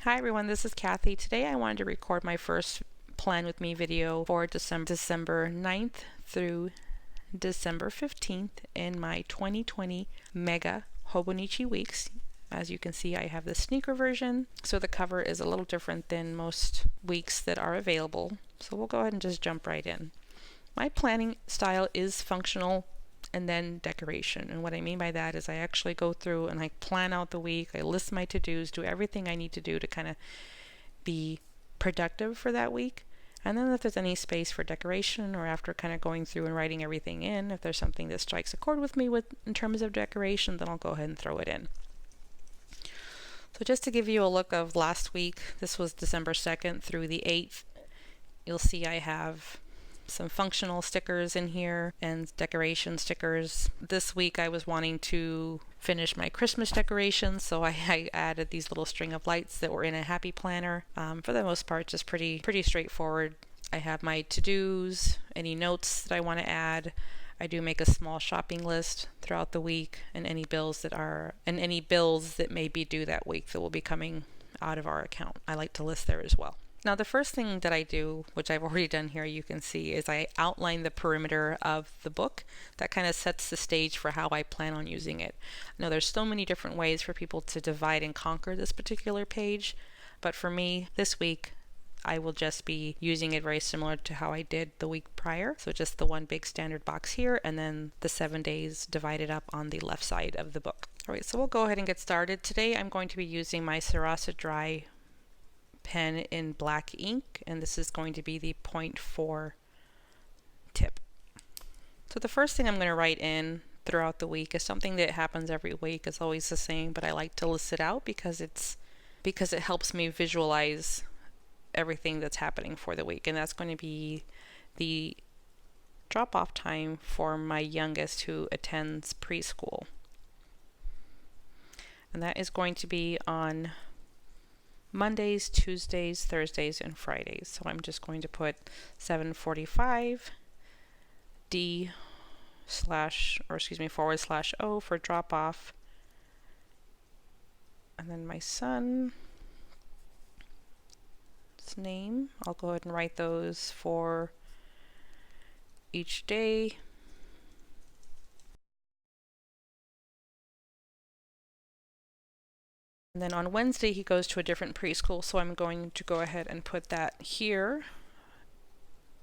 Hi everyone, this is Cathy. Today I wanted to record my first Plan With Me video for December 9th through December 15th in my 2020 Mega Hobonichi Weeks. As you can see, I have the sneaker version, so the cover is a little different than most weeks that are available. So we'll go ahead and just jump right in. My planning style is functional and then decoration. And what I mean by that is I actually go through and I plan out the week, I list my to-dos, do everything I need to do to kind of be productive for that week. And then if there's any space for decoration, or after kind of going through and writing everything in, if there's something that strikes a chord with me in terms of decoration, then I'll go ahead and throw it in. So just to give you a look of last week, this was December 2nd through the 8th. You'll see I have some functional stickers in here and decoration stickers. This week I was wanting to finish my Christmas decorations, so I added these little string of lights that were in a happy planner. For the most part, just pretty straightforward. I have my to-dos, any notes that I want to add. I do make a small shopping list throughout the week, and any bills that may be due that week that will be coming out of our account, I like to list there as well. Now the first thing that I do, which I've already done here, you can see, is I outline the perimeter of the book. That kind of sets the stage for how I plan on using it. Now there's so many different ways for people to divide and conquer this particular page, but for me this week I will just be using it very similar to how I did the week prior. So just the one big standard box here, and then the 7 days divided up on the left side of the book. Alright, so we'll go ahead and get started. Today I'm going to be using my Sarasa Dry pen in black ink, and this is going to be the 0.4 tip. So the first thing I'm going to write in throughout the week is something that happens every week. It's always the same, but I like to list it out because it helps me visualize everything that's happening for the week. And that's going to be the drop-off time for my youngest who attends preschool, and that is going to be on Mondays, Tuesdays, Thursdays, and Fridays. So I'm just going to put 7:45 //O for drop off. And then my son's name, I'll go ahead and write those for each day. And then on Wednesday he goes to a different preschool, so I'm going to go ahead and put that here.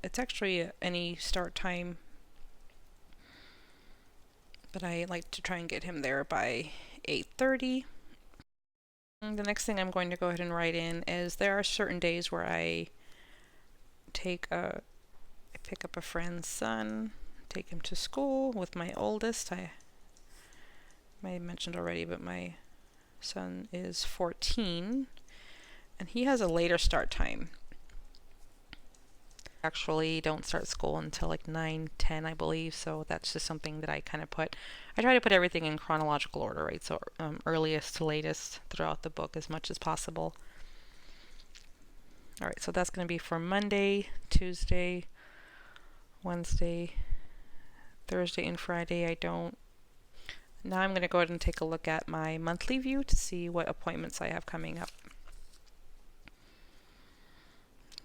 It's actually any start time, but I like to try and get him there by 8:30. The next thing I'm going to go ahead and write in is there are certain days where I pick up a friend's son, take him to school with my oldest. I may have mentioned already, but my son is 14 and he has a later start time. Actually don't start school until like 9-10, I believe, so that's just something that I kind of I try to put everything in chronological order, right? So earliest to latest throughout the book as much as possible. Alright, so that's going to be for Monday, Tuesday, Wednesday, Thursday, and Friday. Now I'm going to go ahead and take a look at my monthly view to see what appointments I have coming up.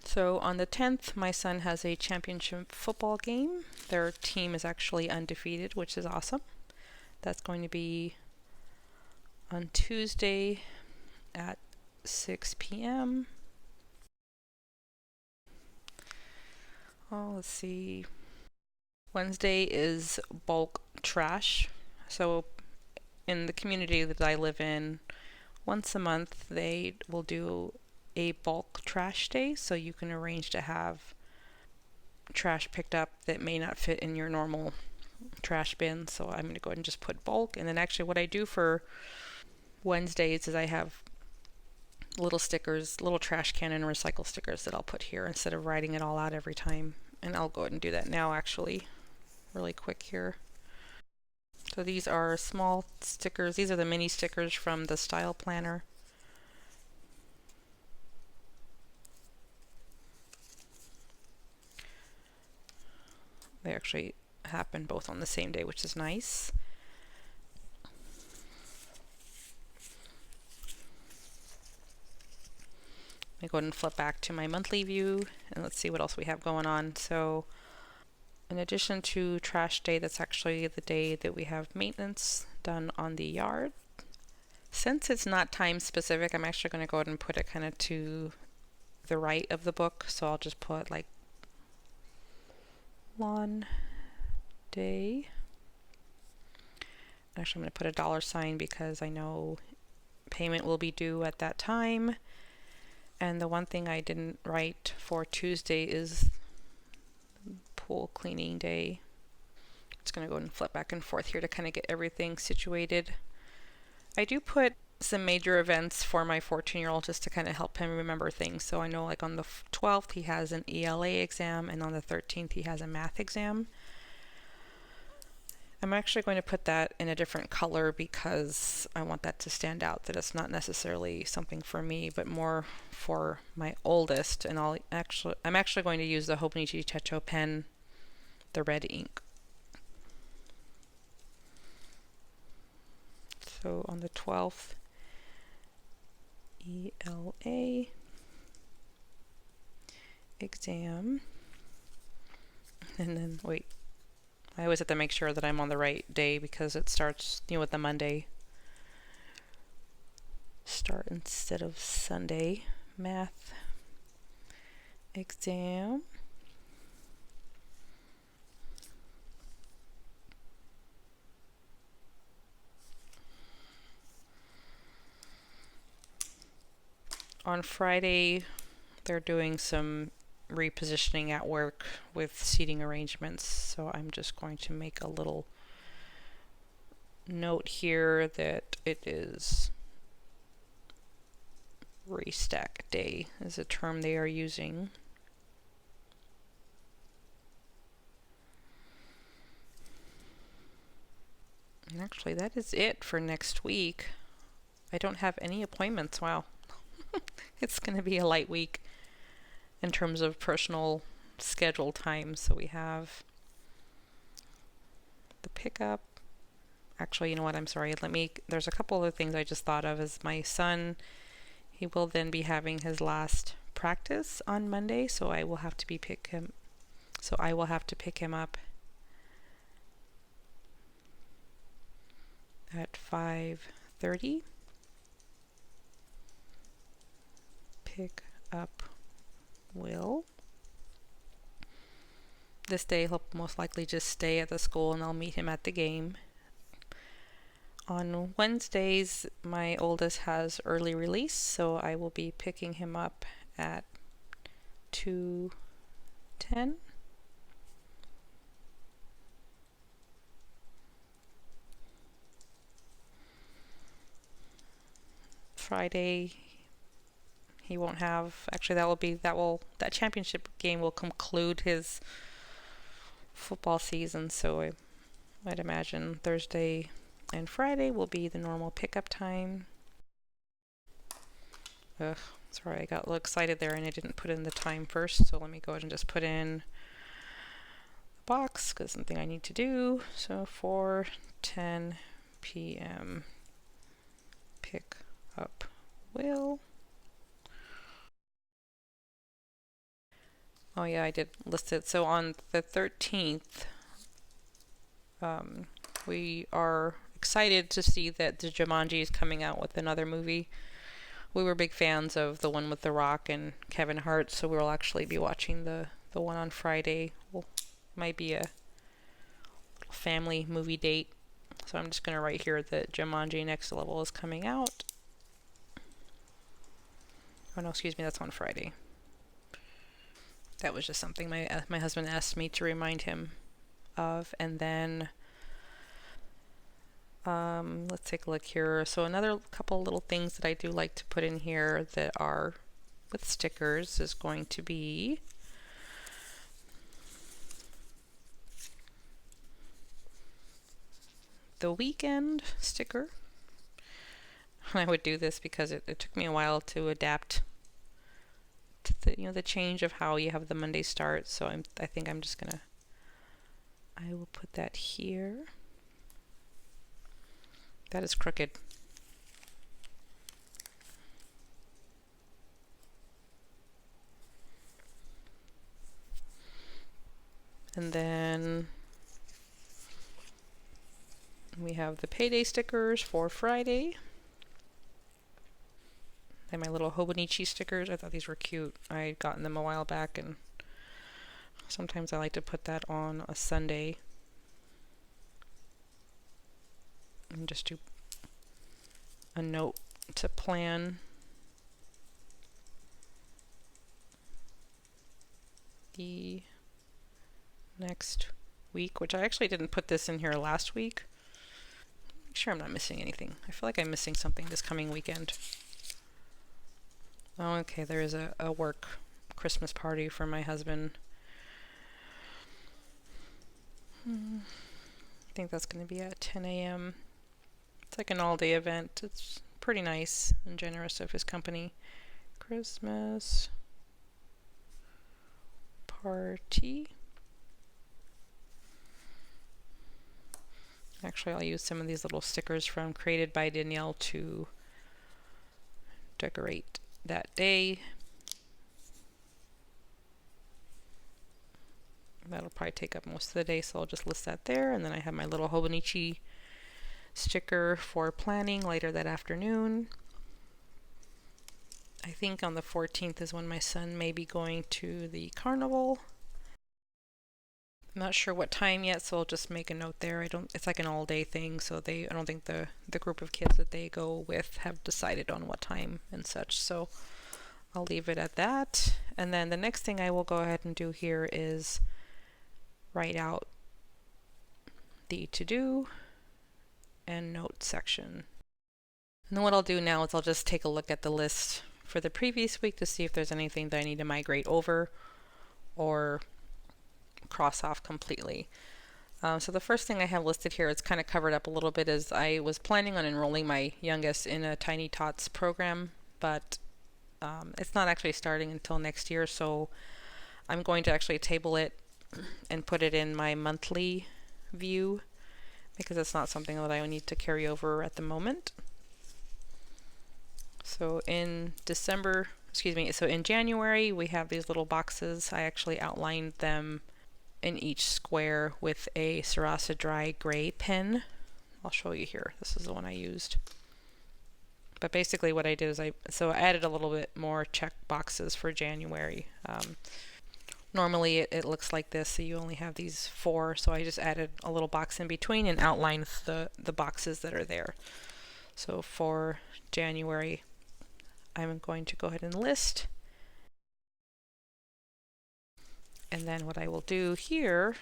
So on the 10th, my son has a championship football game. Their team is actually undefeated, which is awesome. That's going to be on Tuesday at 6 p.m. Oh, let's see. Wednesday is bulk trash. So in the community that I live in, once a month they will do a bulk trash day, so you can arrange to have trash picked up that may not fit in your normal trash bin. So I'm going to go ahead and just put bulk. And then actually what I do for Wednesdays is I have little stickers, little trash can and recycle stickers that I'll put here instead of writing it all out every time. And I'll go ahead and do that now actually really quick here. So these are small stickers. These are the mini stickers from the style planner. They actually happen both on the same day, which is nice. Let me go ahead and flip back to my monthly view and let's see what else we have going on. So in addition to trash day, that's actually the day that we have maintenance done on the yard. Since it's not time specific, I'm actually going to go ahead and put it kind of to the right of the book. So I'll just put like lawn day. Actually, I'm going to put a dollar sign because I know payment will be due at that time. And the one thing I didn't write for Tuesday is pool cleaning day. It's going to go and flip back and forth here to kind of get everything situated. I do put some major events for my 14-year-old just to kind of help him remember things. So I know like on the 12th he has an ELA exam and on the 13th he has a math exam. I'm actually going to put that in a different color because I want that to stand out, that it's not necessarily something for me but more for my oldest. And I'm actually going to use the Hobonichi Techo pen, the red ink. So on the 12th, ELA exam, and then wait, I always have to make sure that I'm on the right day because it starts, with the Monday start instead of Sunday. Math exam. On Friday, they're doing some repositioning at work with seating arrangements, so I'm just going to make a little note here that it is restack day is a term they are using. And actually, that is it for next week. I don't have any appointments. Wow. It's going to be a light week in terms of personal schedule time. So we have the pickup. Actually, you know what? I'm sorry. There's a couple other things I just thought of. Is my son, he will then be having his last practice on Monday, so I will have to pick him up at 5:30. Pick up Will. This day he'll most likely just stay at the school and I'll meet him at the game. On Wednesdays, my oldest has early release, so I will be picking him up at 2:10. Friday, he won't have, actually that championship game will conclude his football season, so I'd imagine Thursday and Friday will be the normal pickup time. Ugh, sorry, I got a little excited there and I didn't put in the time first, so let me go ahead and just put in the box because something I need to do. So 4:10 p.m. pick up Will. Oh yeah, I did list it. So on the 13th, we are excited to see that the Jumanji is coming out with another movie. We were big fans of the one with The Rock and Kevin Hart, so we'll actually be watching the one on Friday. Might be a family movie date. So I'm just going to write here that Jumanji Next Level is coming out. Oh no, excuse me, that's on Friday. That was just something my husband asked me to remind him of. And then let's take a look here. So another couple little things that I do like to put in here that are with stickers is going to be the weekend sticker. I would do this because it took me a while to adapt to the change of how you have the Monday start. So I think I'm just gonna, I will put that here. That is crooked. And then we have the payday stickers for Friday. And my little Hobonichi stickers. I thought these were cute. I had gotten them a while back, and sometimes I like to put that on a Sunday and just do a note to plan the next week, which I actually didn't put this in here last week. Make sure I'm not missing anything. I feel like I'm missing something this coming weekend. Oh, okay, there is a work Christmas party for my husband. I think that's going to be at 10 a.m. It's like an all-day event. It's pretty nice and generous of his company. Christmas party. Actually, I'll use some of these little stickers from Created by Danielle to decorate that day. That'll probably take up most of the day, so I'll just list that there. And then I have my little Hobonichi sticker for planning later that afternoon. I think on the 14th is when my son may be going to the carnival. I'm not sure what time yet, so I'll just make a note there. It's like an all-day thing, so I don't think the group of kids that they go with have decided on what time and such, so I'll leave it at that. And then the next thing I will go ahead and do here is write out the to-do and note section. And then what I'll do now is I'll just take a look at the list for the previous week to see if there's anything that I need to migrate over or cross off completely. So the first thing I have listed here, it's kind of covered up a little bit, is I was planning on enrolling my youngest in a Tiny Tots program, but it's not actually starting until next year, so I'm going to actually table it and put it in my monthly view because it's not something that I need to carry over at the moment. So in January we have these little boxes. I actually outlined them in each square with a Sarasa Dry gray pen. I'll show you here. This is the one I used. But basically what I did is I added a little bit more check boxes for January. Normally it looks like this, so you only have these 4, so I just added a little box in between and outlined the boxes that are there. So for January, I'm going to go ahead and list. And then what I will do here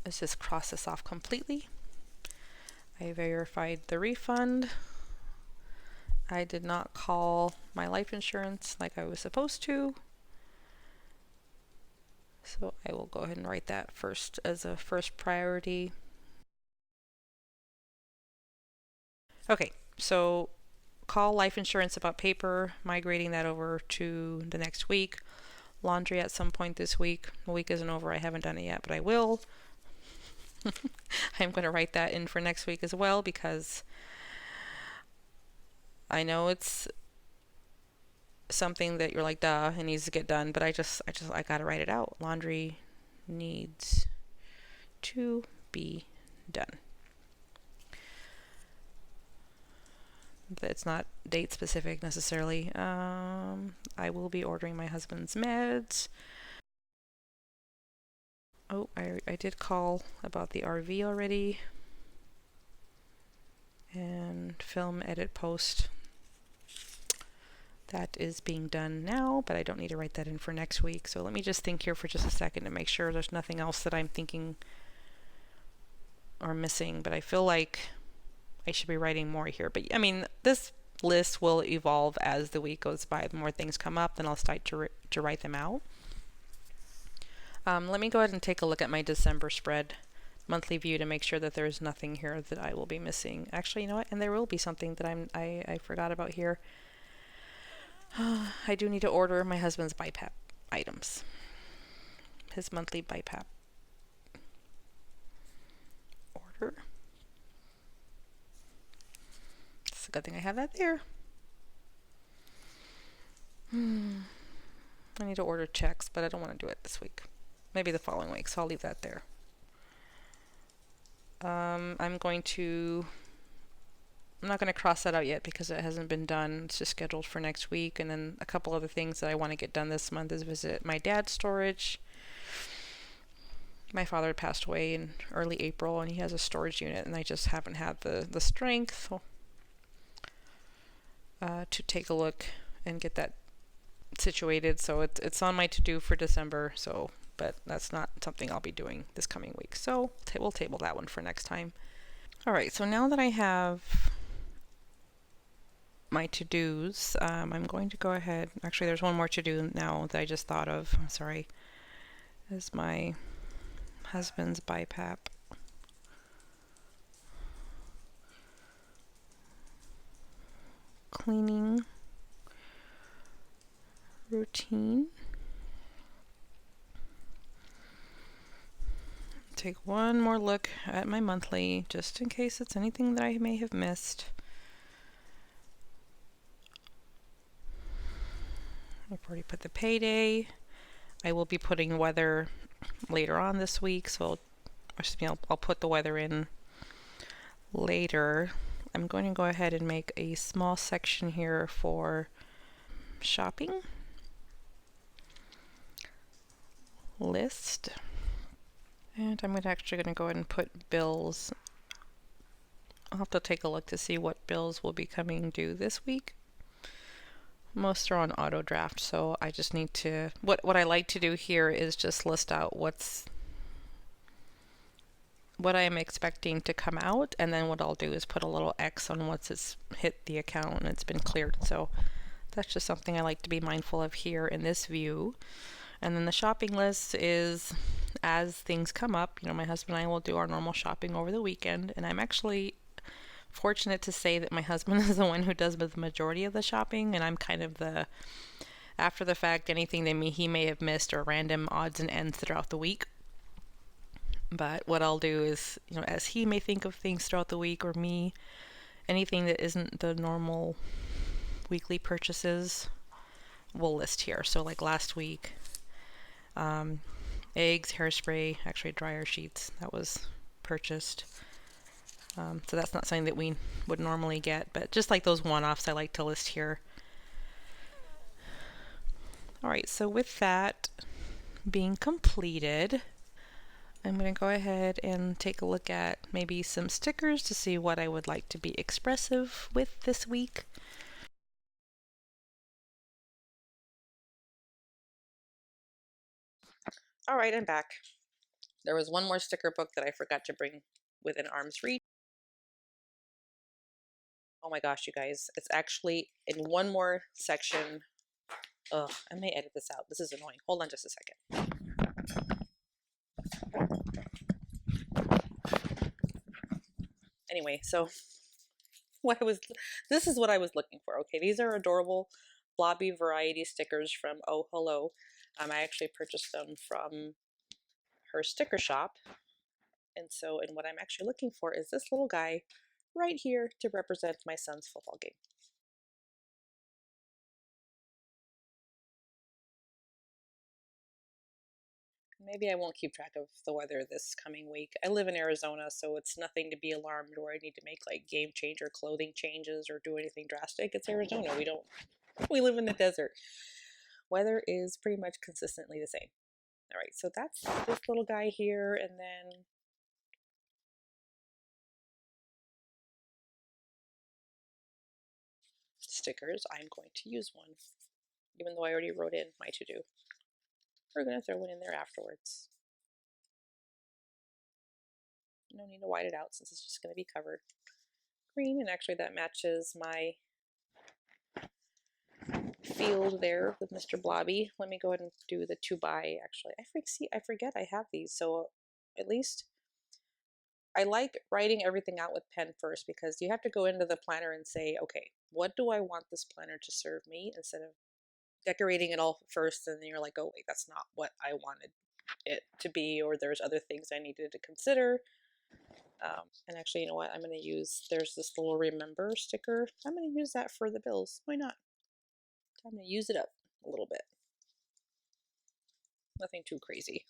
is just cross this off completely. I verified the refund. I did not call my life insurance like I was supposed to. So I will go ahead and write that first as a first priority. Okay, so call life insurance about paper, migrating that over to the next week. Laundry at some point this week. The week isn't over. I haven't done it yet, but I will. I'm going to write that in for next week as well because I know it's something that you're like, duh, it needs to get done, but I gotta write it out. Laundry needs to be done. It's not date specific necessarily. I will be ordering my husband's meds. Oh, I did call about the RV already. And film, edit, post. That is being done now, but I don't need to write that in for next week. So let me just think here for just a second to make sure there's nothing else that I'm thinking or missing. But I feel like I should be writing more here. But I mean, this list will evolve as the week goes by. The more things come up, then I'll start to write them out. Let me go ahead and take a look at my December spread monthly view to make sure that there's nothing here that I will be missing. Actually, you know what? And there will be something that I forgot about here. I do need to order my husband's BiPAP items. His monthly BiPAP order. It's a good thing I have that there. I need to order checks, but I don't want to do it this week. maybe the following week, so I'll leave that there. I'm not going to cross that out yet because it hasn't been done. It's just scheduled for next week. And then a couple other things that I want to get done this month is visit my dad's storage. My father passed away in early April, and he has a storage unit, and I just haven't had the strength to take a look and get that situated. So it's on my to-do for December. So, but that's not something I'll be doing this coming week. So we'll table that one for next time. All right. So now that I have my to-dos, I'm going to go ahead. Actually, there's one more to-do now that I just thought of. Sorry. Is my husband's BiPAP. Cleaning routine. Take one more look at my monthly just in case it's anything that I may have missed. I've already put the payday. I will be putting weather later on this week, so I'll put the weather in later. I'm going to go ahead and make a small section here for shopping list, and I'm actually going to go ahead and put bills. I'll have to take a look to see what bills will be coming due this week. Most are on auto draft, so I just need to, what I like to do here is just list out what I am expecting to come out, and then what I'll do is put a little X on once it's hit the account and it's been cleared. So that's just something I like to be mindful of here in this view. And then the shopping list is as things come up. My husband and I will do our normal shopping over the weekend, and I'm actually fortunate to say that my husband is the one who does the majority of the shopping, and I'm kind of the after the fact, anything that he may have missed or random odds and ends throughout the week. But what I'll do is, as he may think of things throughout the week, or me, anything that isn't the normal weekly purchases, we'll list here. So like last week, eggs, hairspray, actually dryer sheets, that was purchased. So that's not something that we would normally get, but just like those one-offs I like to list here. All right, so with that being completed, I'm going to go ahead and take a look at maybe some stickers to see what I would like to be expressive with this week. All right, I'm back. There was one more sticker book that I forgot to bring within arm's reach. Oh my gosh, you guys, it's actually in one more section. Ugh, I may edit this out. This is annoying. Hold on just a second. Anyway, so this is what I was looking for. Okay, these are adorable blobby variety stickers from Oh Hello. I actually purchased them from her sticker shop. And what I'm actually looking for is this little guy right here to represent my son's football game. Maybe I won't keep track of the weather this coming week. I live in Arizona, so it's nothing to be alarmed where I need to make like game changer clothing changes or do anything drastic. It's Arizona. We live in the desert. Weather is pretty much consistently the same. All right, so that's this little guy here, and then stickers. I'm going to use one, even though I already wrote in my to-do. We're going to throw one in there afterwards. No need to white it out since it's just going to be covered green, and actually that matches my field there with Mr. Blobby. Let me go ahead and do the 2x. Actually, I forget I have these, so at least I like writing everything out with pen first, because you have to go into the planner and say, okay, what do I want this planner to serve me, instead of decorating it all first and then you're like, oh wait, that's not what I wanted it to be, or there's other things I needed to consider. And actually, you know what, I'm going to use, there's this little remember sticker. I'm going to use that for the bills. Why not? I'm going to use it up a little bit. Nothing too crazy.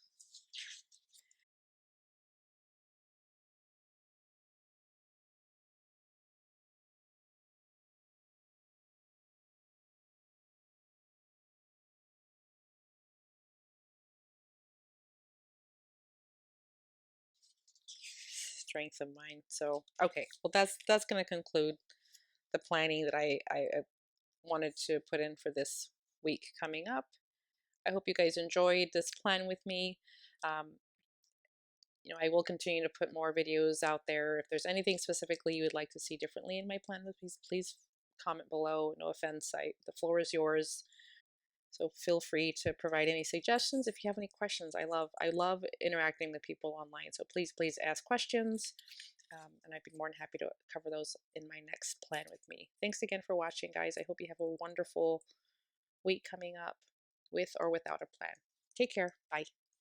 strength of mine. So, okay, well, that's going to conclude the planning that I wanted to put in for this week coming up. I hope you guys enjoyed this plan with me. Um, I will continue to put more videos out there. If there's anything specifically you would like to see differently in my plan, please comment below. No offense, the floor is yours. So feel free to provide any suggestions. If you have any questions, I love interacting with people online. So please ask questions, and I'd be more than happy to cover those in my next plan with me. Thanks again for watching, guys. I hope you have a wonderful week coming up with or without a plan. Take care. Bye.